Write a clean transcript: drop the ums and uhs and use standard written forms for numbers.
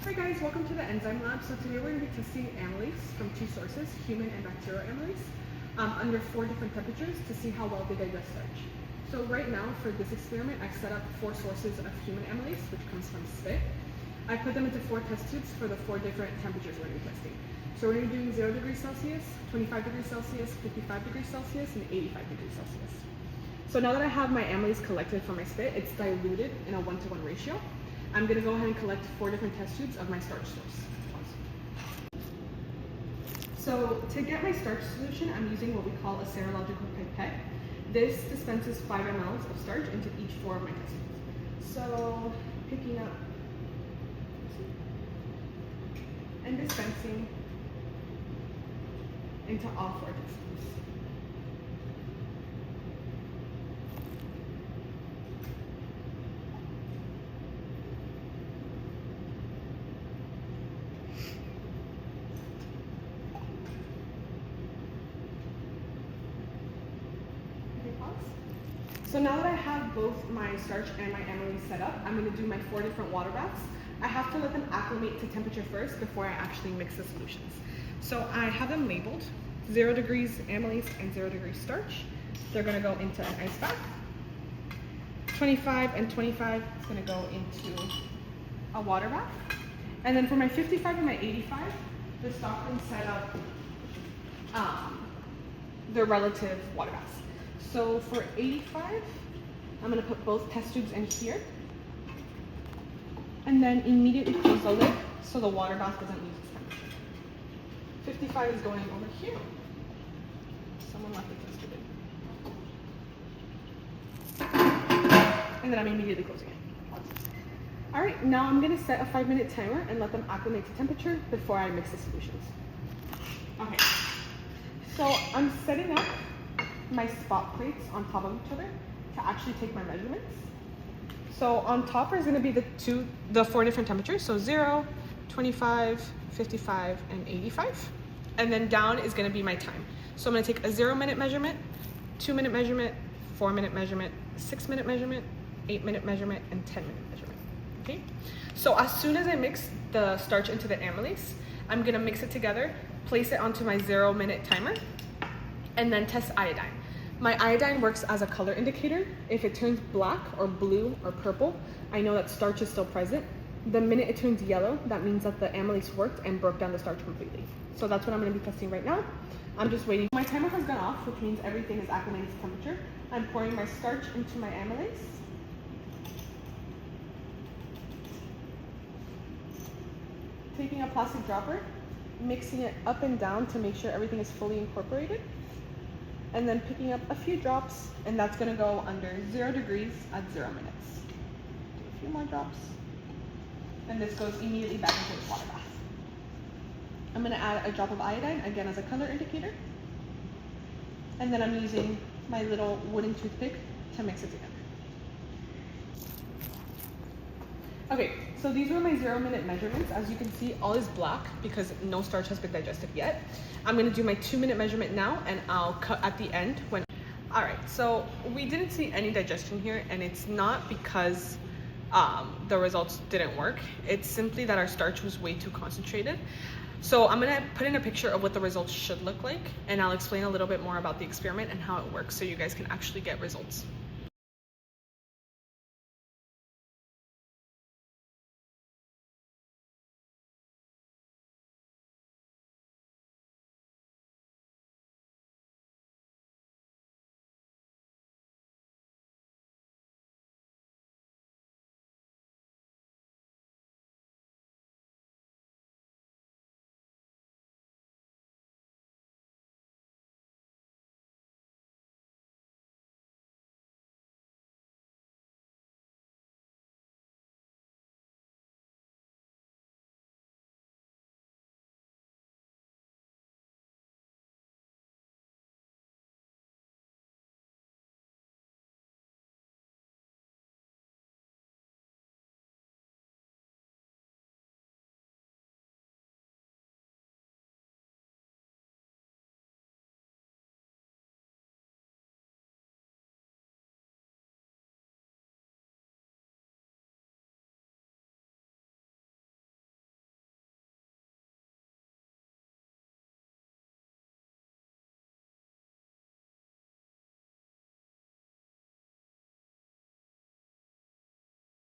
Hi guys, welcome to the Enzyme Lab. So today we're going to be testing amylase from two sources, human and bacterial amylase, under 4 different temperatures to see how well they digest starch. So right now for this experiment, I've set up 4 sources of human amylase, which comes from spit. I put them into 4 test tubes for the 4 different temperatures we're going to be testing. So we're going to be doing 0 degrees Celsius, 25 degrees Celsius, 55 degrees Celsius, and 85 degrees Celsius. So now that I have my amylase collected from my spit, it's diluted in a 1-to-1 ratio. I'm going to go ahead and collect 4 different test tubes of my starch source. So to get my starch solution, I'm using what we call a serological pipette. This dispenses 5 ml of starch into each 4 of my test tubes. So picking up and dispensing into all 4 test tubes. So now that I have both my starch and my amylase set up, I'm going to do my 4 different water baths. I have to let them acclimate to temperature first before I actually mix the solutions. So I have them labeled 0 degrees amylase and 0 degrees starch. They're going to go into an ice bath. 25 and 25 is going to go into a water bath. And then for my 55 and my 85, the Stockton set up their relative water baths. So for 85, I'm going to put both test tubes in here and then immediately close the lid so the water bath doesn't lose its temperature. 55 is going over here. Someone left the test tube in. And then I'm immediately closing it. All right, now I'm going to set a 5-minute timer and let them acclimate to temperature before I mix the solutions. Okay, so I'm setting up my spot plates on top of each other to actually take my measurements. So on top is going to be the 4 different temperatures, so 0, 25, 55, and 85. And then down is going to be my time. So I'm going to take a 0-minute measurement, 2-minute measurement, 4-minute measurement, 6-minute measurement, 8-minute measurement, and 10-minute measurement. Okay. So as soon as I mix the starch into the amylase, I'm going to mix it together, place it onto my 0-minute timer, and then test iodine. My iodine works as a color indicator. If it turns black or blue or purple, I know that starch is still present. The minute it turns yellow, that means that the amylase worked and broke down the starch completely. So that's what I'm going to be testing right now. I'm just waiting. My timer has gone off, which means everything is acclimated to temperature. I'm pouring my starch into my amylase. Taking a plastic dropper, mixing it up and down to make sure everything is fully incorporated. And then picking up a few drops, and that's going to go under 0 degrees at 0 minutes. Do a few more drops, and this goes immediately back into the water bath. I'm going to add a drop of iodine, again as a color indicator, and then I'm using my little wooden toothpick to mix it together. Okay, so these were my 0-minute measurements. As you can see, all is black because no starch has been digested yet. I'm gonna do my 2-minute measurement now, and I'll cut at the end when. All right, so we didn't see any digestion here, and it's not because the results didn't work. It's simply that our starch was way too concentrated. So I'm gonna put in a picture of what the results should look like, and I'll explain a little bit more about the experiment and how it works so you guys can actually get results.